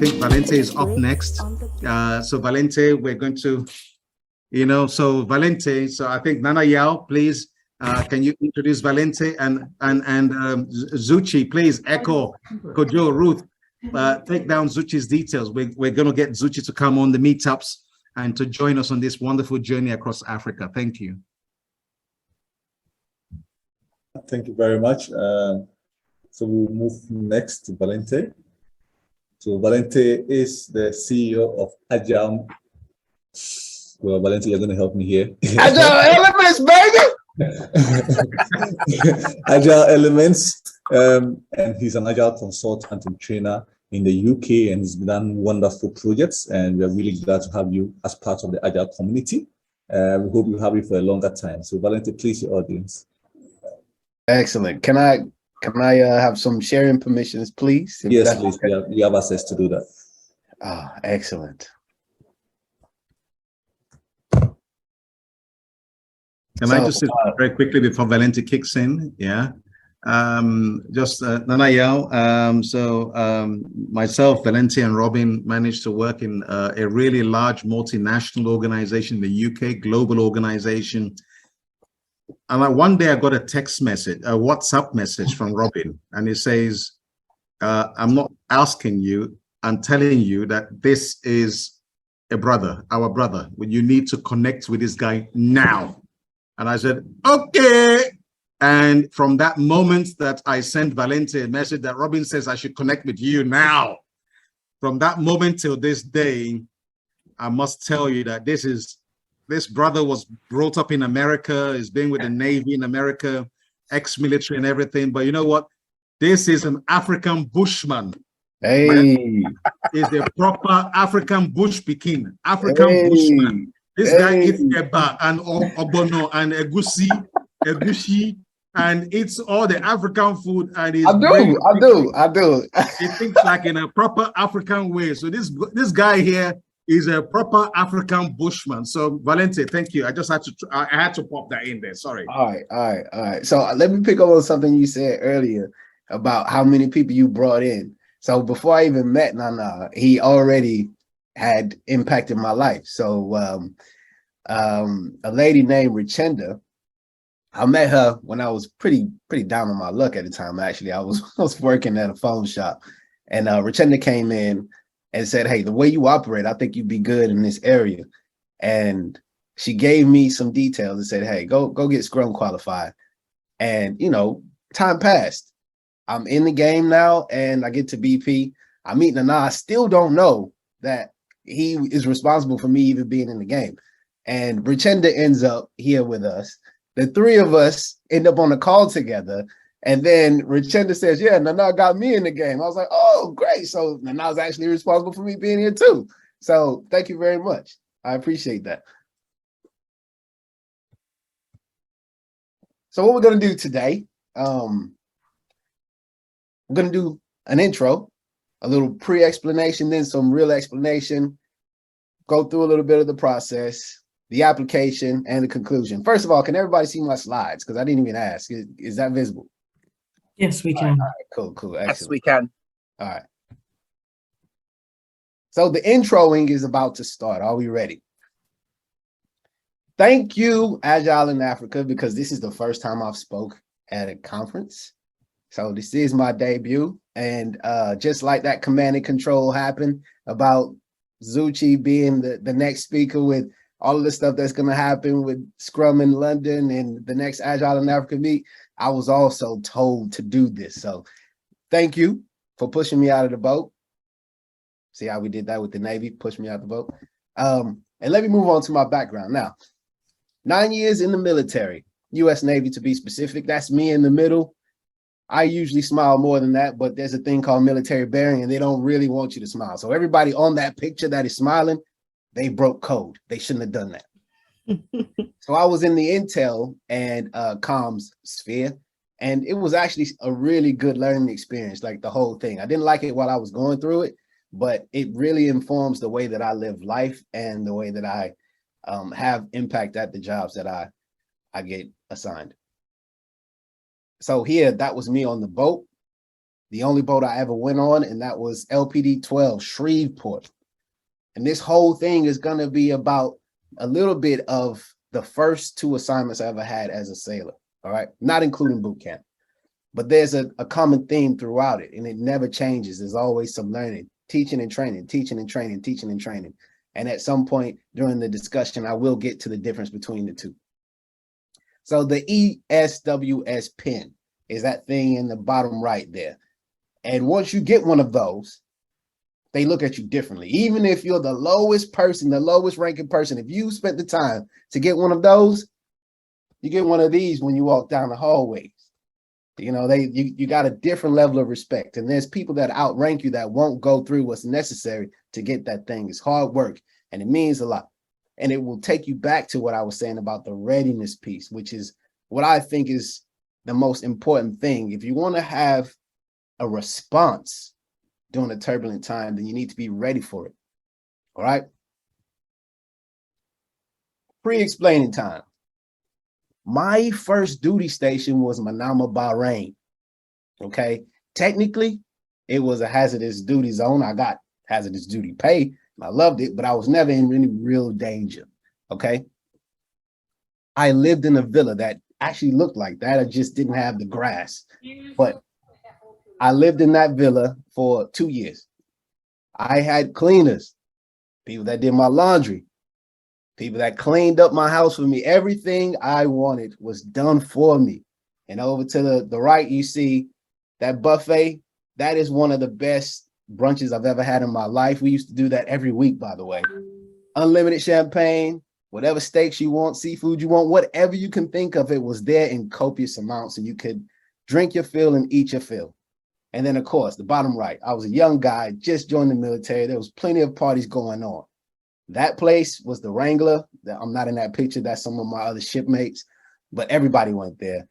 think Valente is up next. So Valente, we're going to, so Valente. So I think Nana Yao, please, can you introduce Valente and Zuchi, please echo Kojo, Ruth, take down Zuchi's details. We're going to get Zuchi to come on the meetups and to join us on this wonderful journey across Africa. Thank you. Thank you very much. So we'll move next to Valente. So Valente is the CEO of Agile. Well, Valente, you're going to help me here. Agile Elements, baby! Agile Elements. And he's an Agile consultant and trainer in the UK, and he's done wonderful projects. And we're really glad to have you as part of the Agile community. We hope you have you for a longer time. So Valente, please, your audience. Excellent. Can I have some sharing permissions, please? Yes, please. You have access to do that. Ah, excellent. Can I just say very quickly before Valente kicks in? Yeah. Nana Yao. Myself, Valente, and Robin managed to work in a really large multinational organization in the UK, global organization. And one day I got a text message, a WhatsApp message from Robin, and it says, I'm not asking you, I'm telling you that this is a brother, our brother. You need to connect with this guy now. And I said, okay. And from that moment that I sent Valente a message that Robin says I should connect with you now, from that moment till this day, I must tell you that this brother was brought up in America, has been with the Navy in America, ex-military and everything. But you know what? This is an African bushman. Hey. Is a proper African bush Pekin, African bushman. This guy eats eba and obono and egusi, and eats all the African food. And I do. He thinks like in a proper African way. So this guy here is a proper African bushman. So Valente, thank you. I just had to pop that in there. Sorry. All right. So let me pick up on something you said earlier about how many people you brought in. So before I even met Nana, he already had impacted my life. So a lady named Richenda, I met her when I was pretty down on my luck at the time. Actually, I was working at a phone shop, and Richenda came in and said, hey, the way you operate, I think you'd be good in this area. And she gave me some details and said, hey, go get Scrum qualified. And, time passed. I'm in the game now, and I get to BP. I meet Nana. I still don't know that he is responsible for me even being in the game. And Richenda ends up here with us. The three of us end up on a call together. And then Richenda says, yeah, Nana got me in the game. I was like, oh, great. So Nana's actually responsible for me being here too. So thank you very much. I appreciate that. So what we're going to do today, we're going to do an intro, a little pre-explanation, then some real explanation, go through a little bit of the process, the application, and the conclusion. First of all, can everybody see my slides? Because I didn't even ask. Is that visible? Yes, we can. All right, cool. Excellent. Yes, we can. All right. So the introing is about to start. Are we ready? Thank you, Agile in Africa, because this is the first time I've spoke at a conference. So this is my debut. And just like that command and control happened about Zuchi being the next speaker with all of the stuff that's going to happen with Scrum in London and the next Agile in Africa meet, I was also told to do this. So thank you for pushing me out of the boat. See how we did that with the Navy, push me out the boat. And let me move on to my background. Now, 9 years in the military, US Navy to be specific. That's me in the middle. I usually smile more than that, but there's a thing called military bearing, and they don't really want you to smile. So everybody on that picture that is smiling, they broke code. They shouldn't have done that. So I was in the intel and comms sphere, and it was actually a really good learning experience, like the whole thing. I didn't like it while I was going through it, but it really informs the way that I live life and the way that I have impact at the jobs that I get assigned. So here, that was me on the boat. the only boat I ever went on, and that was LPD 12 Shreveport. And this whole thing is going to be about a little bit of the first 2 assignments I ever had as a sailor. All right, not including boot camp, but there's a common theme throughout it, and it never changes. There's always some learning, teaching and training, teaching and training, teaching and training. And at some point during the discussion, I will get to the difference between the two. So the ESWS pin is that thing in the bottom right there. And once you get one of those, they look at you differently. Even if you're the lowest person, the lowest ranking person, if you spent the time to get one of those, you get one of these when you walk down the hallways. You know, you got a different level of respect. And there's people that outrank you that won't go through what's necessary to get that thing. It's hard work and it means a lot. And it will take you back to what I was saying about the readiness piece, which is what I think is the most important thing. If you want to have a response during a turbulent time, then you need to be ready for it. All right. Pre-explaining time. My first duty station was Manama, Bahrain. Okay. Technically, it was a hazardous duty zone. I got hazardous duty pay. I loved it, but I was never in any real danger. Okay. I lived in a villa that actually looked like that. I just didn't have the grass. But I lived in that villa for 2 years. I had cleaners, people that did my laundry, people that cleaned up my house for me. Everything I wanted was done for me. And over to the right, you see that buffet. That is one of the best brunches I've ever had in my life. We used to do that every week, by the way. Unlimited champagne, whatever steaks you want, seafood you want, whatever you can think of, it was there in copious amounts, and you could drink your fill and eat your fill. And then, of course, the bottom right, I was a young guy, just joined the military. There was plenty of parties going on. That place was the Wrangler. I'm not in that picture. That's some of my other shipmates, but everybody went there.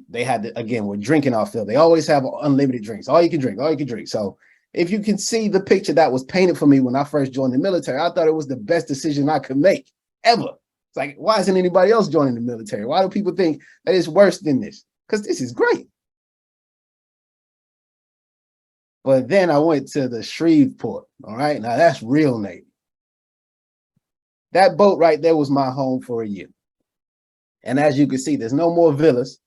They had, again, we're drinking our fill. They always have unlimited drinks. All you can drink, all you can drink. So if you can see the picture that was painted for me when I first joined the military, I thought it was the best decision I could make ever. It's like, why isn't anybody else joining the military? Why do people think that it's worse than this? Because this is great. But then I went to the Shreveport. All right. Now that's real Navy. That boat right there was my home for a year. And as you can see, there's no more villas.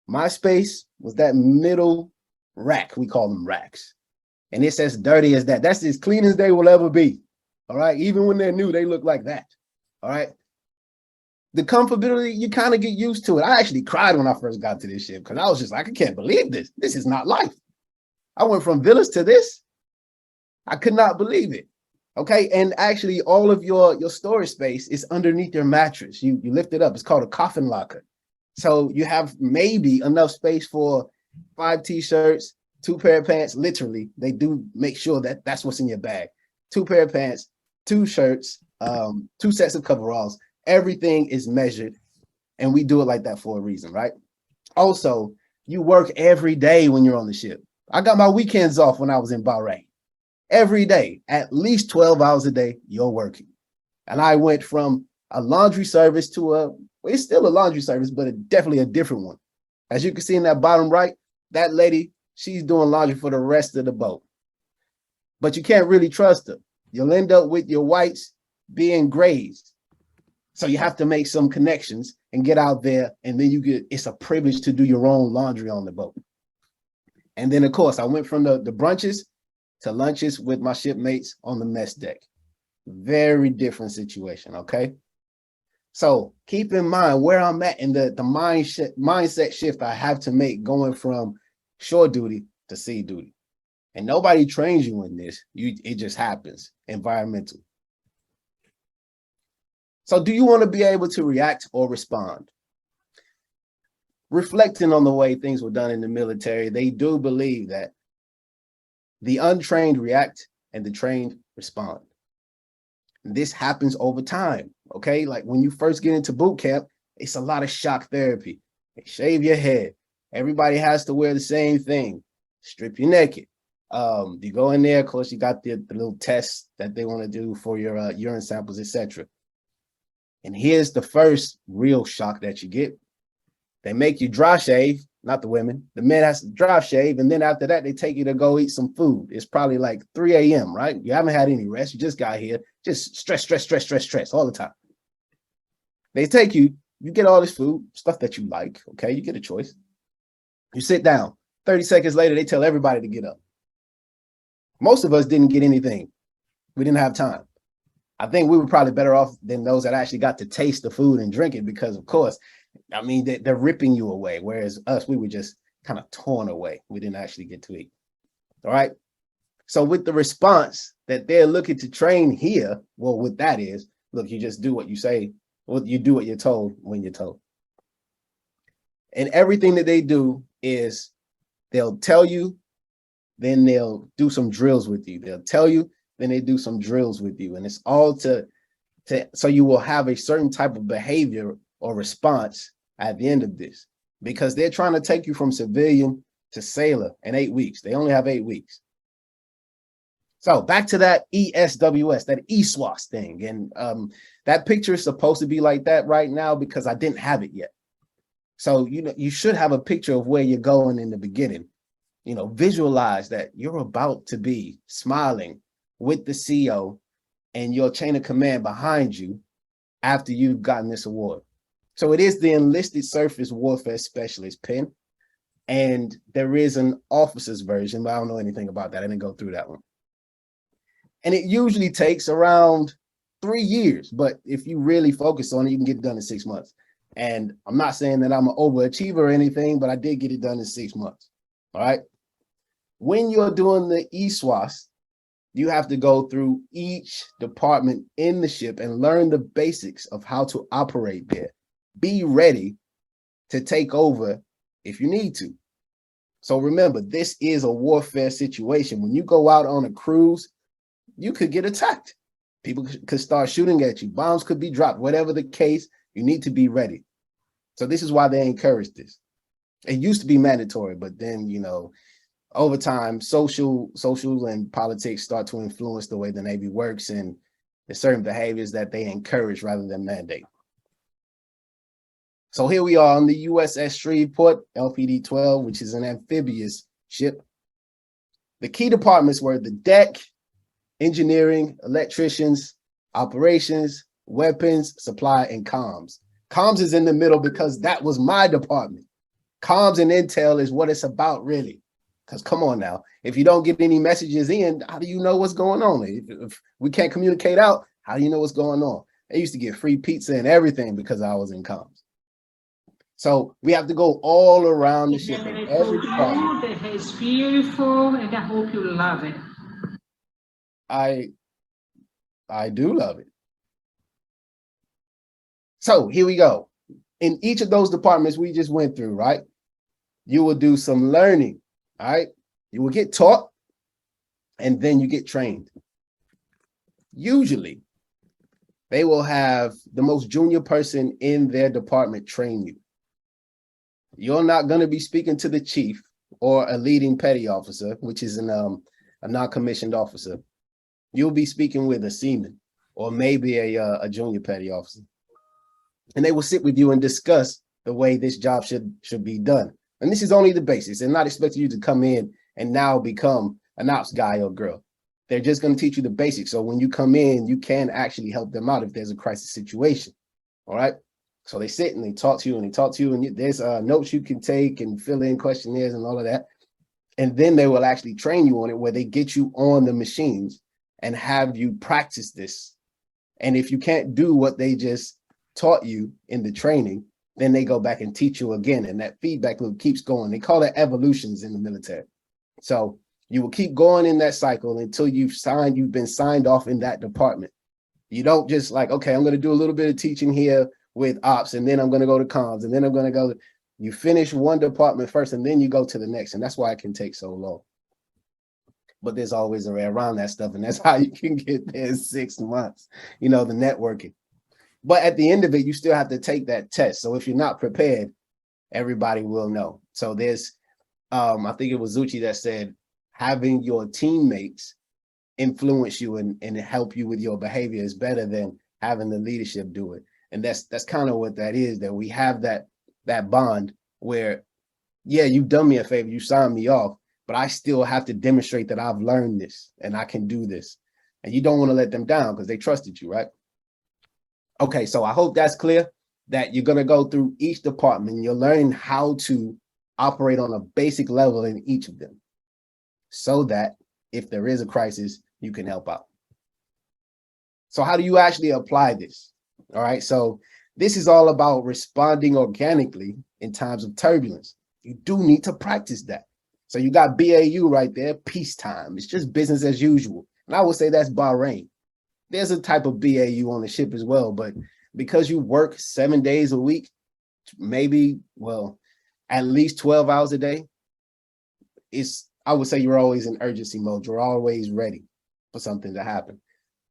My space was that middle rack. We call them racks. And it's as dirty as that. That's as clean as they will ever be. All right. Even when they're new, they look like that. All right. The comfortability, you kind of get used to it. I actually cried when I first got to this ship because I was just like, I can't believe this. This is not life. I went from villas to this. I could not believe it. Okay. And actually, all of your storage space is underneath your mattress. You lift it up. It's called a coffin locker. So you have maybe enough space for 5 t-shirts, 2 pair of pants. Literally, they do make sure that that's what's in your bag. 2 pair of pants, 2 shirts, 2 sets of coveralls. Everything is measured, and we do it like that for a reason, right? Also, you work every day when you're on the ship. I got my weekends off when I was in Bahrain. Every day, at least 12 hours a day, you're working. And I went from a laundry service to it's still a laundry service, but definitely a different one. As you can see in that bottom right, that lady, she's doing laundry for the rest of the boat. But you can't really trust her. You'll end up with your whites being grays. So you have to make some connections and get out there, and then it's a privilege to do your own laundry on the boat. And then, of course, I went from the brunches to lunches with my shipmates on the mess deck. Very different situation, okay? So keep in mind where I'm at in the mindset shift I have to make going from shore duty to sea duty. And nobody trains you in this. It just happens, environmental. So do you want to be able to react or respond? Reflecting on the way things were done in the military, they do believe that the untrained react and the trained respond. This happens over time, okay? Like when you first get into boot camp, it's a lot of shock therapy. They shave your head. Everybody has to wear the same thing. Strip you naked. You go in there, of course, you got the little tests that they want to do for your urine samples, etc. And here's the first real shock that you get. They make you dry shave not the women. The men has to drive shave, and then after that, they take you to go eat some food. It's probably like 3 a.m., right? You haven't had any rest. You just got here, just stress all the time. They take you, you get all this food, stuff that you like, okay? You get a choice. You sit down. 30 seconds later, they tell everybody to get up. Most of us didn't get anything. We didn't have time. I think we were probably better off than those that actually got to taste the food and drink it because, of course, I mean, they're ripping you away, whereas us, we were just kind of torn away. We didn't actually get to eat. All right. So with the response that they're looking to train here, well, what that is, look, you just do what you say, you do what you're told when you're told. And everything that they do is they'll tell you, then they'll do some drills with you. They'll tell you, then they do some drills with you. And it's all so you will have a certain type of behavior or response at the end of this, because they're trying to take you from civilian to sailor in 8 weeks. They only have 8 weeks. So back to that ESWS, that ESWAS thing. And that picture is supposed to be like that right now because I didn't have it yet. So, you should have a picture of where you're going in the beginning. Visualize that you're about to be smiling with the CEO and your chain of command behind you after you've gotten this award. So it is the Enlisted Surface Warfare Specialist pin, and there is an officer's version, but I don't know anything about that. I didn't go through that one. And it usually takes around 3 years, but if you really focus on it, you can get it done in 6 months. And I'm not saying that I'm an overachiever or anything, but I did get it done in 6 months. All right. When you're doing the ESWAS, you have to go through each department in the ship and learn the basics of how to operate there. Be ready to take over if you need to. So remember, this is a warfare situation. When you go out on a cruise, you could get attacked. People could start shooting at you. Bombs could be dropped. Whatever the case, you need to be ready. So this is why they encourage this. It used to be mandatory, but then, over time, social and politics start to influence the way the Navy works, and there's certain behaviors that they encourage rather than mandate. So here we are on the USS Shreveport, LPD-12, which is an amphibious ship. The key departments were the deck, engineering, electricians, operations, weapons, supply, and comms. Comms is in the middle because that was my department. Comms and intel is what it's about, really. Because come on now, if you don't get any messages in, how do you know what's going on? If we can't communicate out, how do you know what's going on? I used to get free pizza and everything because I was in comms. So we have to go all around the ship in every department. It's beautiful, and I hope you love it. I do love it. So here we go. In each of those departments we just went through, right? You will do some learning, all right? You will get taught, and then you get trained. Usually, they will have the most junior person in their department train you. You're not going to be speaking to the chief or a leading petty officer, which is a non-commissioned officer. You'll be speaking with a seaman or maybe a junior petty officer. And they will sit with you and discuss the way this job should be done. And this is only the basics. They're not expecting you to come in and now become an ops guy or girl. They're just going to teach you the basics. So when you come in, you can actually help them out if there's a crisis situation. All right. So they sit and they talk to you and there's notes you can take and fill in questionnaires and all of that. And then they will actually train you on it, where they get you on the machines and have you practice this. And if you can't do what they just taught you in the training, then they go back and teach you again. And that feedback loop keeps going. They call it evolutions in the military. So you will keep going in that cycle until you've been signed off in that department. You don't just like, okay, I'm going to do a little bit of teaching here with ops, and then I'm going to go to comms, and then I'm going to go. You finish one department first, and then you go to the next. And that's why it can take so long. But there's always a way around that stuff. And that's how you can get there in 6 months, the networking. But at the end of it, you still have to take that test. So if you're not prepared, everybody will know. So there's, I think it was Zucci that said, having your teammates influence you and help you with your behavior is better than having the leadership do it. And that's kind of what that is, that we have that bond where yeah, you've done me a favor, you signed me off, but I still have to demonstrate that I've learned this and I can do this. And you don't want to let them down because they trusted you, right? Okay, so I hope that's clear, that you're going to go through each department. You're learning how to operate on a basic level in each of them so that if there is a crisis, you can help out. So how do you actually apply this? All right, so this is all about responding organically in times of turbulence. You do need to practice that. So you got BAU right there, peacetime. It's just business as usual. And I would say that's Bahrain. There's a type of BAU on the ship as well, but because you work 7 days a week, maybe, well, at least 12 hours a day, I would say you're always in urgency mode. You're always ready for something to happen.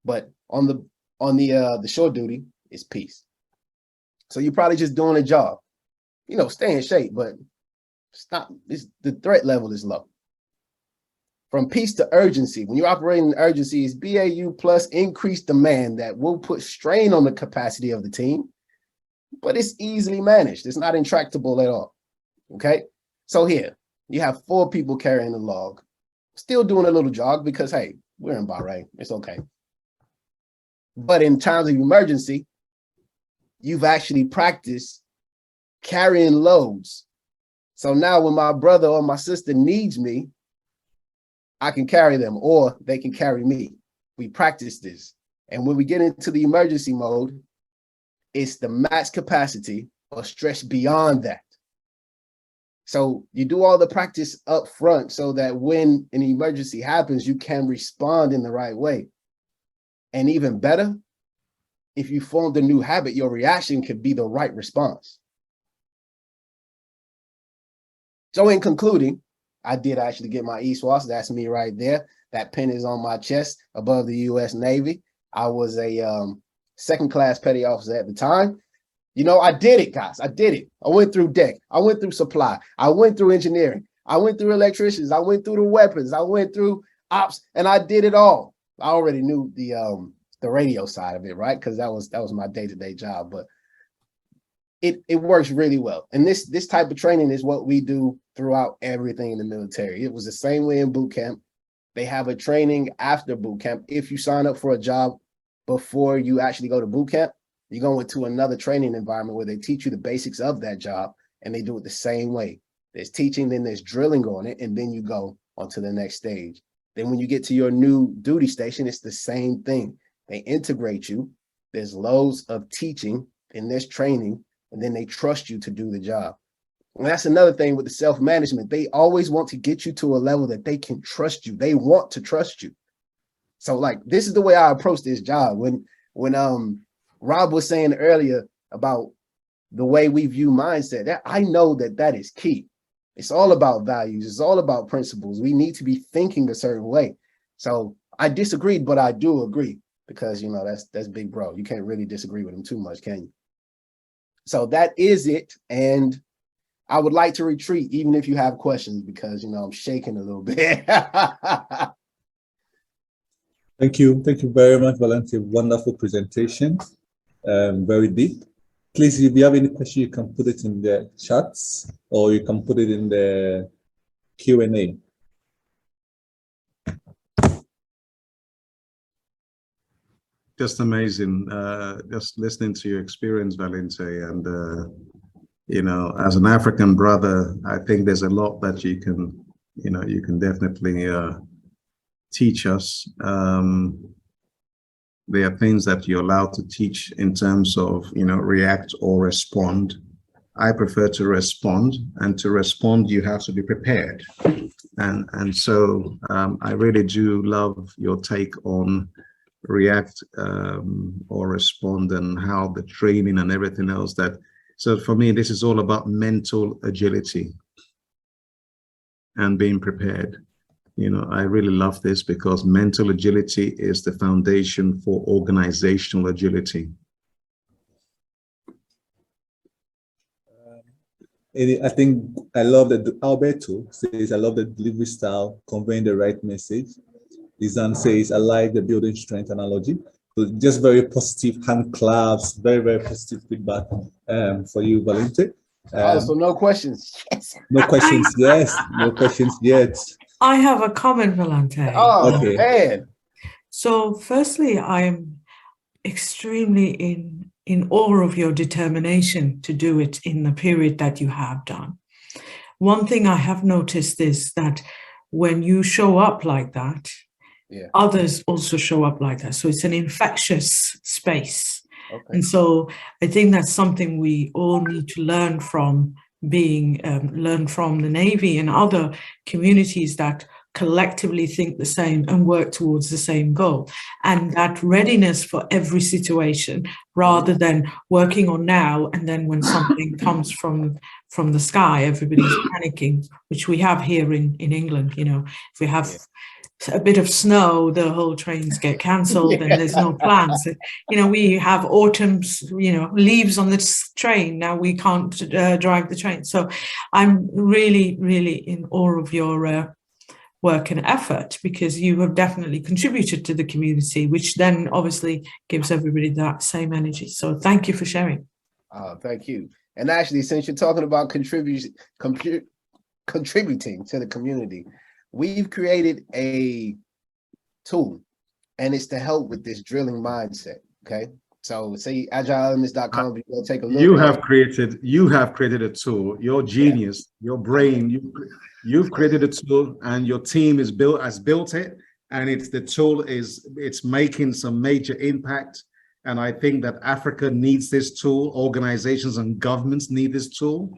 But on the short duty, it's peace. So you're probably just doing a job, stay in shape, but the threat level is low. From peace to urgency, when you're operating in urgency, it's BAU plus increased demand that will put strain on the capacity of the team, but it's easily managed. It's not intractable at all, okay? So here, you have 4 people carrying the log, still doing a little jog because, hey, we're in Bahrain, it's okay. But in times of emergency, you've actually practiced carrying loads. So now when my brother or my sister needs me, I can carry them or they can carry me. We practice this. And when we get into the emergency mode, it's the max capacity or stretch beyond that. So you do all the practice up front so that when an emergency happens, you can respond in the right way. And even better, if you formed a new habit, your reaction could be the right response. So in concluding, I did actually get my ESWAS. That's me right there. That pin is on my chest above the U.S. Navy. I was a second-class petty officer at the time. I did it, guys. I did it. I went through deck. I went through supply. I went through engineering. I went through electricians. I went through the weapons. I went through ops, and I did it all. I already knew the radio side of it, right? Because that was my day-to-day job. But it works really well. And this type of training is what we do throughout everything in the military. It was the same way in boot camp. They have a training after boot camp. If you sign up for a job before you actually go to boot camp, you go into another training environment where they teach you the basics of that job, and they do it the same way. There's teaching, then there's drilling on it, and then you go on to the next stage. Then when you get to your new duty station, it's the same thing. They integrate you. There's loads of teaching in this training, and then they trust you to do the job. And that's another thing with the self-management. They always want to get you to a level that they can trust you. They want to trust you. So like, this is the way I approach this job. When Rob was saying earlier about the way we view mindset, that I know that is key. It's all about values. It's all about principles. We need to be thinking a certain way. So I disagreed, but I do agree because, that's big bro. You can't really disagree with him too much, can you? So that is it. And I would like to retreat even if you have questions because, I'm shaking a little bit. Thank you. Thank you very much, Valente. Wonderful presentation. Very deep. Please, if you have any question, you can put it in the chats or you can put it in the Q&A. Just amazing. Just listening to your experience, Valente, and as an African brother, I think there's a lot that you can definitely teach us. There are things that you're allowed to teach in terms of, react or respond. I prefer to respond, and to respond, you have to be prepared. And so I really do love your take on react or respond and how the training and everything else so for me, this is all about mental agility and being prepared. I really love this because mental agility is the foundation for organizational agility. I think I love that Alberto says, I love the delivery style, conveying the right message. Izan says, I like the building strength analogy. So just very positive hand claps, very, very positive feedback for you, Valente. So no questions. Yes. No questions, yes. No questions yet. I have a comment, Valente. Oh, Okay. man. So firstly, I'm extremely in awe of your determination to do it in the period that you have done. One thing I have noticed is that when you show up like that, others also show up like that. So it's an infectious space. Okay. And so I think that's something we all need to learn from learn from the Navy and other communities that collectively think the same and work towards the same goal. And that readiness for every situation, rather than working on now and then when something comes from the sky, everybody's panicking, which we have here in England. You know, if we have a bit of snow, the whole trains get cancelled and there's no plans. You know, we have autumn's, leaves on this train. Now we can't drive the train. So I'm really, really in awe of your work and effort, because you have definitely contributed to the community, which then obviously gives everybody that same energy. So thank you for sharing. Thank you. And actually, since you're talking about contributing to the community, we've created a tool, and it's to help with this drilling mindset. Okay. So say agileelements.com, you go take a look. You have created a tool. Your genius, your brain, you've created a tool, and your team has built it, and it's making some major impact. And I think that Africa needs this tool. Organizations and governments need this tool.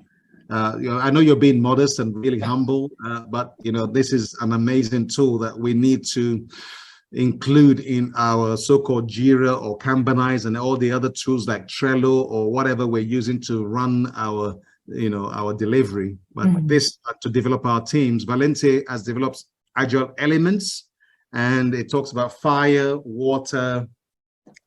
I know you're being modest and really humble, but this is an amazing tool that we need to include in our so-called Jira or Kanbanize and all the other tools like Trello or whatever we're using to run our delivery. But this to develop our teams. Valente has developed Agile elements, and it talks about fire, water,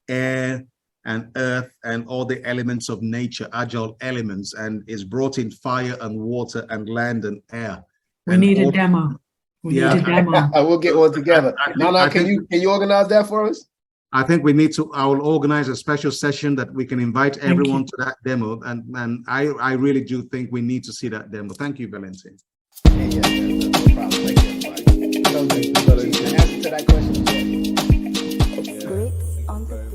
air, and earth, and all the elements of nature, Agile elements, and is brought in fire and water and land and air. We need a demo. We need a demo. We'll get one together. Can you organize that for us? I think we need to. I will organize a special session that we can invite everyone to that demo, and I really do think we need to see that demo. Thank you, Valente. No problem. Thank you, everybody. Answer to that question. Grits on the